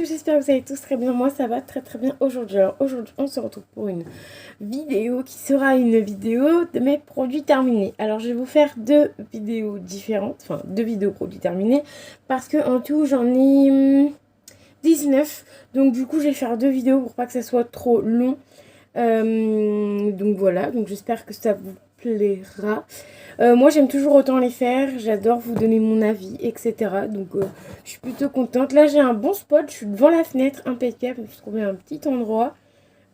tous, j'espère que vous allez tous très bien. Moi, ça va très bien aujourd'hui. Alors, aujourd'hui, on se retrouve pour une vidéo qui sera une vidéo de mes produits terminés. Alors, je vais vous faire deux vidéos différentes, enfin, deux vidéos produits terminés, parce que en tout, j'en ai 19. Donc, du coup, je vais faire deux vidéos pour pas que ça soit trop long. Donc, voilà. Donc, j'espère que ça vous plaira. Moi j'aime toujours autant les faire, j'adore vous donner mon avis, etc. Donc je suis plutôt contente. Là j'ai un bon spot, je suis devant la fenêtre, impeccable. Je trouvais un petit endroit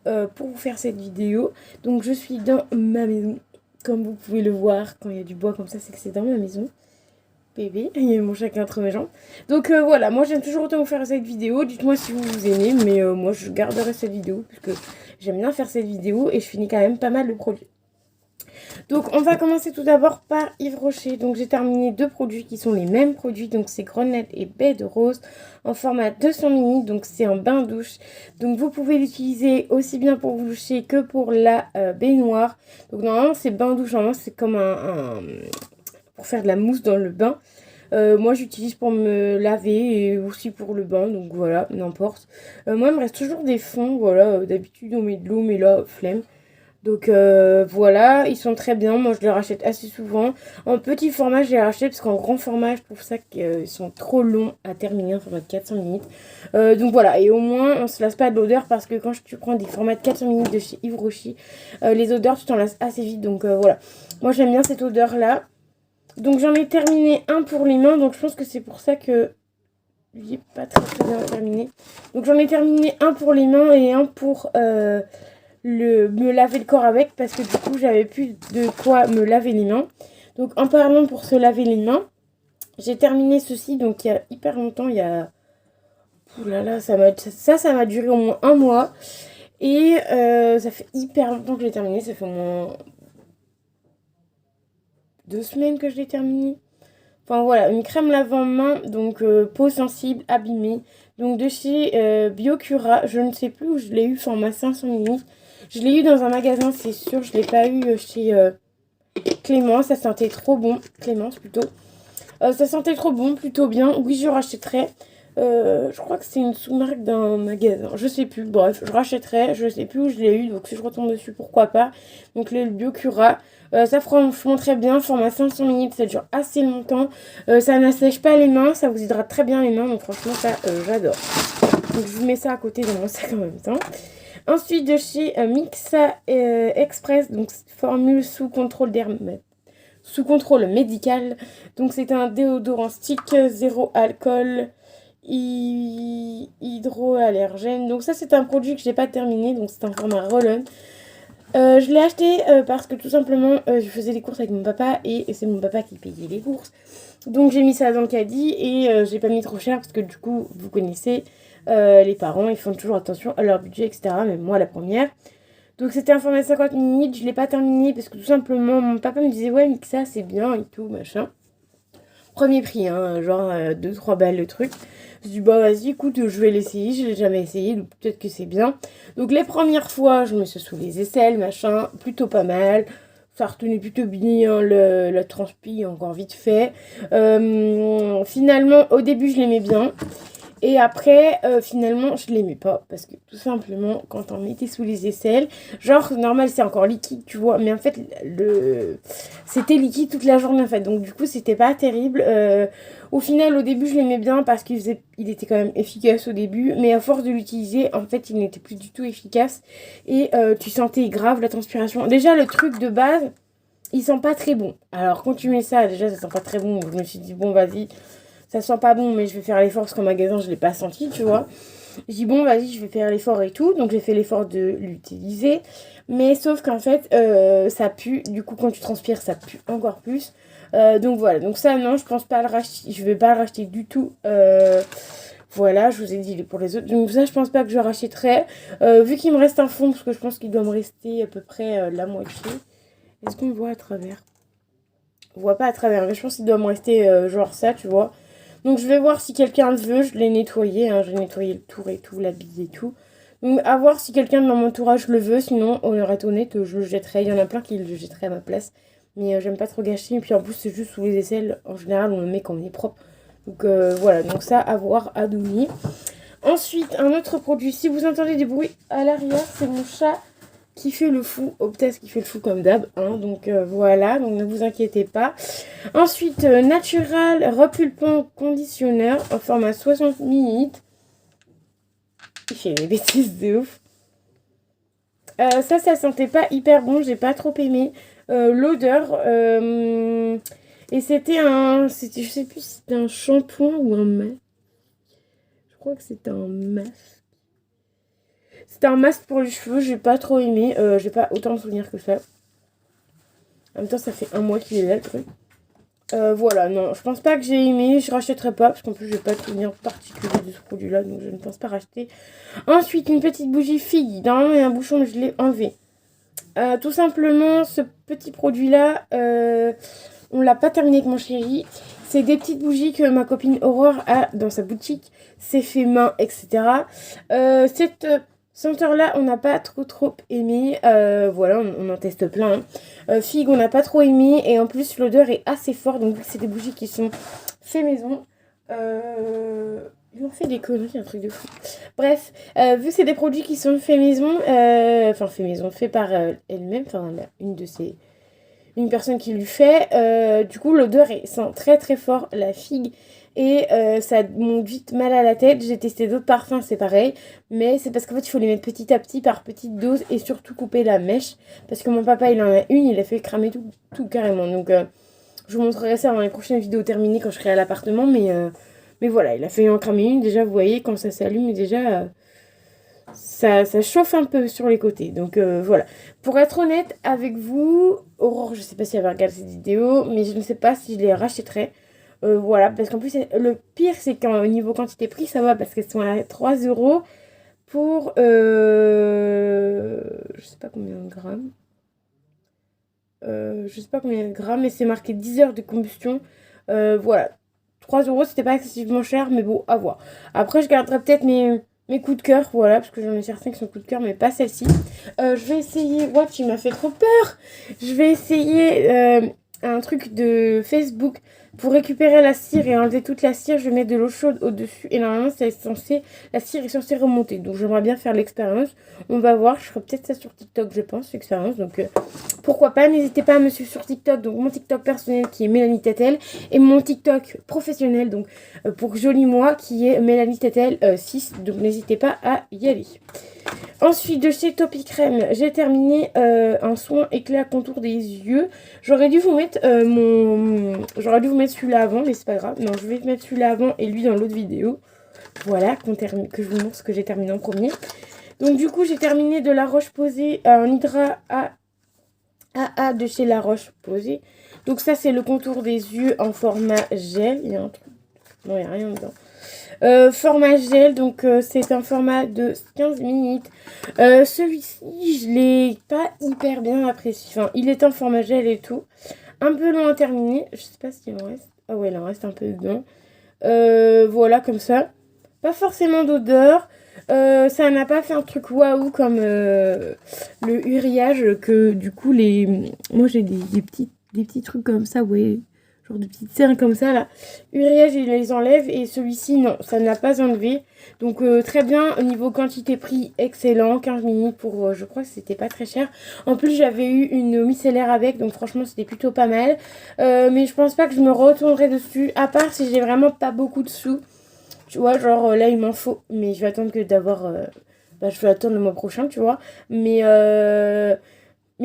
pour vous faire cette vidéo. Donc je suis dans ma maison, comme vous pouvez le voir. Quand il y a du bois comme ça, c'est que c'est dans ma maison. Bébé, il y a mon chacun entre mes jambes. Donc voilà, moi j'aime toujours autant vous faire cette vidéo. Dites-moi si vous aimez, mais moi je garderai cette vidéo puisque j'aime bien faire cette vidéo et je finis quand même pas mal de produits. Donc on va commencer tout d'abord par Yves Rocher. Donc j'ai terminé deux produits qui sont les mêmes produits. Donc c'est Grenade et Baie de Rose en format 200 ml. Donc c'est un bain douche. Donc vous pouvez l'utiliser aussi bien pour vous doucher que pour la baignoire. Donc normalement c'est bain douche. Normalement c'est comme pour faire de la mousse dans le bain. Moi j'utilise pour me laver et aussi pour le bain, donc voilà, n'importe. Moi il me reste toujours des fonds, voilà, d'habitude on met de l'eau mais là flemme. Donc voilà, ils sont très bien, moi je les rachète assez souvent. En petit format je les rachète parce qu'en grand format je trouve ça qu'ils sont trop longs à terminer, en format de 400 ml. Donc voilà, et au moins on se lasse pas de l'odeur parce que quand tu prends des formats de 400 ml de chez Yves Rocher, les odeurs tu t'en lasses assez vite, donc voilà. Moi j'aime bien cette odeur là. Donc j'en ai terminé un pour les mains, donc je pense que c'est pour ça que il n'est pas très bien terminé. Donc j'en ai terminé un pour les mains et un pour me laver le corps avec, parce que du coup j'avais plus de quoi me laver les mains. Donc en parlant pour se laver les mains, j'ai terminé ceci donc il y a hyper longtemps, il y a... Ouh là là, ça m'a duré au moins un mois. Et ça fait hyper longtemps que j'ai terminé, ça fait au moins 2 semaines que je l'ai terminé. Enfin voilà, une crème lavant-main, donc peau sensible, abîmée. Donc de chez Biocura, je ne sais plus où je l'ai eu, format 500 ml. Je l'ai eu dans un magasin, c'est sûr, je ne l'ai pas eu chez Clémence, ça sentait trop bon. Clémence plutôt. Ça sentait trop bon, plutôt bien. Oui, je rachèterais. Je crois que c'est une sous-marque d'un magasin. Je sais plus. Bref, je rachèterais. Je sais plus où je l'ai eu. Donc si je retombe dessus, pourquoi pas. Donc le Biocura. Ça franchement très bien. Format 500 ml. Ça dure assez longtemps. Ça n'assèche pas les mains. Ça vous hydrate très bien les mains. Donc franchement, ça j'adore. Donc je vous mets ça à côté dans mon sac en même temps. Ensuite de chez Mixa Express. Donc formule sous contrôle sous contrôle médical. Donc c'est un déodorant stick, zéro alcool, hydroallergène. Donc ça c'est un produit que je n'ai pas terminé, donc c'est un format roll-on. Je l'ai acheté parce que tout simplement je faisais des courses avec mon papa et c'est mon papa qui payait les courses. Donc j'ai mis ça dans le caddie et j'ai pas mis trop cher parce que du coup vous connaissez les parents, ils font toujours attention à leur budget, etc. Même moi la première. Donc c'était un format 50 minutes, je l'ai pas terminé parce que tout simplement mon papa me disait ouais Mixa c'est bien et tout machin. Premier prix, hein, genre 2-3 balles le truc. Je dis bah vas-y écoute je vais l'essayer, je l'ai jamais essayé donc peut-être que c'est bien. Donc les premières fois je me suis sous les aisselles machin, plutôt pas mal. Ça retenait plutôt bien la transpi encore vite fait. Finalement au début je l'aimais bien. Et après, finalement, je l'aimais pas. Parce que tout simplement, quand on mettait sous les aisselles, genre, normal, c'est encore liquide, tu vois. Mais en fait, c'était liquide toute la journée, en fait. Donc, du coup, c'était pas terrible. Au final, au début, je l'aimais bien parce il était quand même efficace au début. Mais à force de l'utiliser, en fait, il n'était plus du tout efficace. Et tu sentais grave la transpiration. Déjà, le truc de base, il sent pas très bon. Alors, quand tu mets ça, déjà, ça sent pas très bon. Donc, je me suis dit, bon, vas-y. Ça sent pas bon, mais je vais faire l'effort parce qu'en magasin, je l'ai pas senti, tu vois. Je dis, bon, vas-y, je vais faire l'effort et tout. Donc, j'ai fait l'effort de l'utiliser. Mais sauf qu'en fait, ça pue. Du coup, quand tu transpires, ça pue encore plus. Donc, voilà. Donc, ça, non, je pense pas le racheter. Je vais pas le racheter du tout. Voilà, je vous ai dit pour les autres. Donc, ça, je pense pas que je rachèterai. Vu qu'il me reste un fond, parce que je pense qu'il doit me rester à peu près la moitié. Est-ce qu'on voit à travers? On voit pas à travers, mais je pense qu'il doit me rester genre ça, tu vois. Donc je vais voir si quelqu'un le veut, je l'ai nettoyé, hein, j'ai nettoyé le tour et tout, la bille et tout. Donc à voir si quelqu'un de mon entourage le veut, sinon on aurait été honnête, je le jetterai. Il y en a plein qui le jetteraient à ma place. Mais j'aime pas trop gâcher, et puis en plus c'est juste sous les aisselles, en général on le met quand on est propre. Donc voilà, donc ça à voir, à donner. Ensuite, un autre produit. Si vous entendez des bruits à l'arrière, c'est mon chat qui fait le fou. Oh, peut-être qu'il fait le fou comme d'hab. Hein, donc voilà, donc ne vous inquiétez pas. Ensuite, Natural Repulpant Conditionneur en format 60 ml. Il fait des bêtises de ouf. Ça sentait pas hyper bon. J'ai pas trop aimé l'odeur. Et c'était je sais plus si c'était un shampoing ou un masque. Je crois que c'était un masque. C'était un masque pour les cheveux, j'ai pas trop aimé. J'ai pas autant de souvenirs que ça. En même temps, ça fait un mois qu'il est là, le truc. Voilà, non, je pense pas que j'ai aimé. Je rachèterai pas, parce qu'en plus, j'ai pas de souvenir particulier de ce produit-là, donc je ne pense pas racheter. Ensuite, une petite bougie figue. Normalement, il y a un bouchon, mais je l'ai enlevé. Tout simplement, ce petit produit-là, on l'a pas terminé avec mon chéri. C'est des petites bougies que ma copine Aurore a dans sa boutique. C'est fait main, etc. Cette senteur-là, on n'a pas trop aimé. Voilà, on en teste plein. Figue, on n'a pas trop aimé. Et en plus, l'odeur est assez forte. Donc, vu que c'est des bougies qui sont fait maison. Ils ont fait des conneries, un truc de fou. Bref, vu que c'est des produits qui sont faits maison, fait par elle-même, enfin, une personne qui lui fait, du coup, l'odeur sent très fort la figue et ça monte vite mal à la tête. J'ai testé d'autres parfums, c'est pareil, mais c'est parce qu'en fait, il faut les mettre petit à petit par petite dose et surtout couper la mèche parce que mon papa, il en a une, il a fait cramer tout carrément. Donc, je vous montrerai ça dans les prochaines vidéos terminées quand je serai à l'appartement, mais voilà, il a fait en cramer une. Déjà, vous voyez, quand ça s'allume, déjà, ça chauffe un peu sur les côtés. Donc, voilà. Pour être honnête avec vous, Aurore, je sais pas si elle va regarder cette vidéo, mais je ne sais pas si je les rachèterai. Voilà, parce qu'en plus, le pire, c'est qu'au niveau quantité-prix, ça va, parce qu'elles sont à 3 € pour, je sais pas combien de grammes. Je sais pas combien de grammes, mais c'est marqué 10 heures de combustion. Voilà. 3 €, c'était pas excessivement cher, mais bon, à voir. Après, je garderai peut-être mes coups de cœur, voilà, parce que j'en ai certains qui sont coups de cœur, mais pas celle-ci. Je vais essayer... What, tu m'as fait trop peur. Je vais essayer un truc de Facebook pour récupérer la cire et enlever toute la cire. Je vais mettre de l'eau chaude au-dessus et normalement, la cire est censée remonter. Donc, j'aimerais bien faire l'expérience. On va voir, je ferai peut-être ça sur TikTok, je pense, l'expérience. Donc, pourquoi pas, n'hésitez pas à me suivre sur TikTok, donc mon TikTok personnel qui est Mélanie Tetel et mon TikTok professionnel, donc pour Joli Moi, qui est Mélanie Tetel 6, donc n'hésitez pas à y aller. Ensuite, de chez Topi Crème, j'ai terminé un soin éclat contour des yeux. J'aurais dû vous mettre celui-là avant, mais c'est pas grave. Non, je vais mettre celui-là avant et lui dans l'autre vidéo. Voilà, que je vous montre ce que j'ai terminé en premier. Donc du coup, j'ai terminé de La Roche-Posay un Hydra AA de chez La Roche-Posay. Donc ça, c'est le contour des yeux en format gel. Il y a un truc... Non, il n'y a rien dedans. Format gel, donc c'est un format de 15 minutes. Celui-ci, je l'ai pas hyper bien apprécié. Enfin, il est en format gel et tout. Un peu long à terminer. Je sais pas s'il en reste. Ah ouais, il en reste un peu dedans. Voilà, comme ça. Pas forcément d'odeur. Ça n'a pas fait un truc waouh comme le uriage que du coup moi j'ai des petits trucs comme ça, ouais, genre des petites cernes comme ça là. Uriage, il les enlève et celui-ci non, ça ne l'a pas enlevé. Donc très bien au niveau quantité prix, excellent. 15 minutes pour je crois que c'était pas très cher. En plus j'avais eu une micellaire avec, donc franchement c'était plutôt pas mal. Mais je pense pas que je me retournerai dessus, à part si j'ai vraiment pas beaucoup de sous. Tu vois, genre là il m'en faut, mais je vais attendre que d'avoir... je vais attendre le mois prochain, tu vois. Mais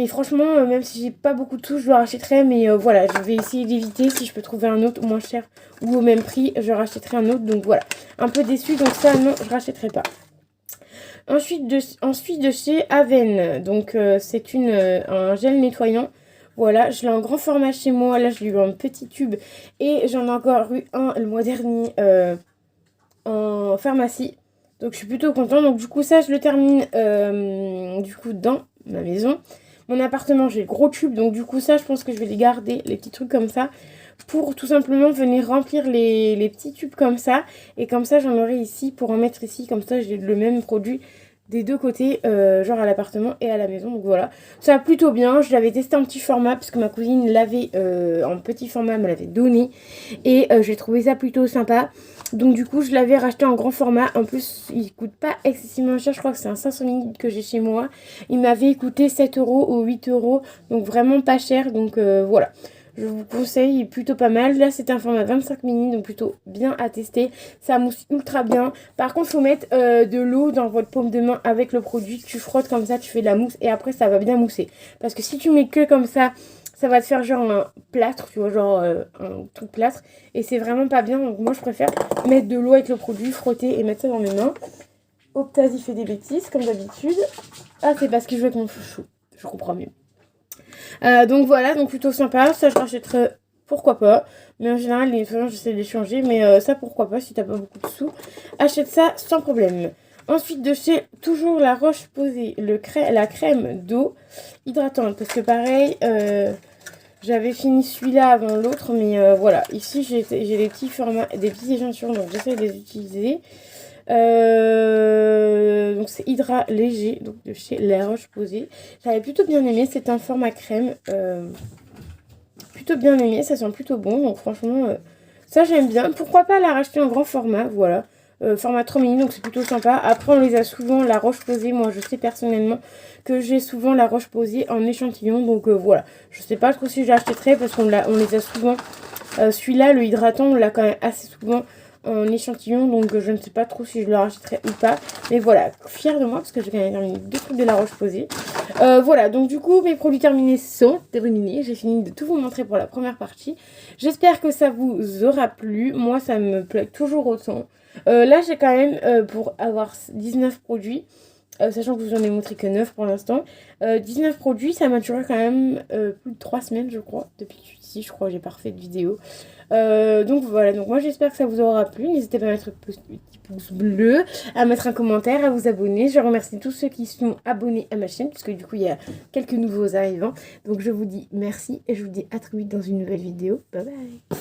franchement, même si j'ai pas beaucoup de sous, je le rachèterai. Mais voilà, je vais essayer d'éviter. Si je peux trouver un autre moins cher ou au même prix, je rachèterai un autre. Donc voilà, un peu déçue. Donc ça, non, je rachèterai pas. Ensuite de chez Aven. Donc c'est un gel nettoyant. Voilà, je l'ai en grand format chez moi. Là, je l'ai eu en petit tube. Et j'en ai encore eu un le mois dernier en pharmacie. Donc je suis plutôt contente. Donc du coup ça je le termine du coup dans ma maison. Mon appartement j'ai le gros tube. Donc du coup ça je pense que je vais les garder, les petits trucs comme ça. Pour tout simplement venir remplir les petits tubes comme ça. Et comme ça j'en aurai ici pour en mettre ici. Comme ça j'ai le même produit des deux côtés, genre à l'appartement et à la maison. Donc voilà, ça va plutôt bien. Je l'avais testé en petit format parce que ma cousine l'avait en petit format, me l'avait donné. Et j'ai trouvé ça plutôt sympa. Donc du coup je l'avais racheté en grand format. En plus il coûte pas excessivement cher. Je crois que c'est un 500 ml que j'ai chez moi. Il m'avait coûté 7 € ou 8 €. Donc vraiment pas cher. Donc voilà. Je vous conseille, il est plutôt pas mal. Là, c'est un format 25 ml, donc plutôt bien à tester. Ça mousse ultra bien. Par contre, il faut mettre de l'eau dans votre paume de main avec le produit. Tu frottes comme ça, tu fais de la mousse et après, ça va bien mousser. Parce que si tu mets que comme ça va te faire genre un plâtre, tu vois, genre un truc plâtre. Et c'est vraiment pas bien. Donc moi, je préfère mettre de l'eau avec le produit, frotter et mettre ça dans mes mains. Optase, il fait des bêtises, comme d'habitude. Ah, c'est parce que je veux avec mon chouchou. Je comprends mieux. Donc voilà, donc plutôt sympa. Ça, je rachèterai, pourquoi pas. Mais en général, les nettoyants, j'essaie de les changer. Mais ça, pourquoi pas, si t'as pas beaucoup de sous. Achète ça sans problème. Ensuite, de chez toujours La Roche-Posay, la crème d'eau hydratante. Parce que pareil, j'avais fini celui-là avant l'autre. Mais voilà, ici, j'ai des petits formats, des petits échantillons. Donc j'essaie de les utiliser. Donc c'est Hydra Léger, donc de chez La Roche-Posay. J'avais plutôt bien aimé, c'est un format crème. Plutôt bien aimé, ça sent plutôt bon. Donc franchement, ça j'aime bien. Pourquoi pas la racheter en grand format, voilà. Format 3 mini, donc c'est plutôt sympa. Après on les a souvent La Roche-Posay. Moi je sais personnellement que j'ai souvent La Roche-Posay en échantillon. Donc voilà, je sais pas trop si je l'achèterai parce qu'on les a souvent. Celui-là, le hydratant, on l'a quand même assez souvent en échantillon, donc je ne sais pas trop si je le rachèterai ou pas, mais voilà, fière de moi parce que j'ai quand même terminé 2 trucs de La Roche-Posay. Voilà, donc du coup mes produits terminés sont terminés, j'ai fini de tout vous montrer pour la première partie. J'espère que ça vous aura plu, moi ça me plaît toujours autant. Là j'ai quand même pour avoir 19 produits, sachant que je vous en ai montré que 9 pour l'instant, 19 produits, ça m'a duré quand même plus de 3 semaines je crois, depuis que je suis ici, je crois que j'ai pas refait de vidéo. Donc voilà, donc moi j'espère que ça vous aura plu. N'hésitez pas à mettre un petit pouce bleu, à mettre un commentaire, à vous abonner. Je remercie tous ceux qui sont abonnés à ma chaîne, puisque du coup il y a quelques nouveaux arrivants. Donc je vous dis merci et je vous dis à très vite dans une nouvelle vidéo. Bye bye.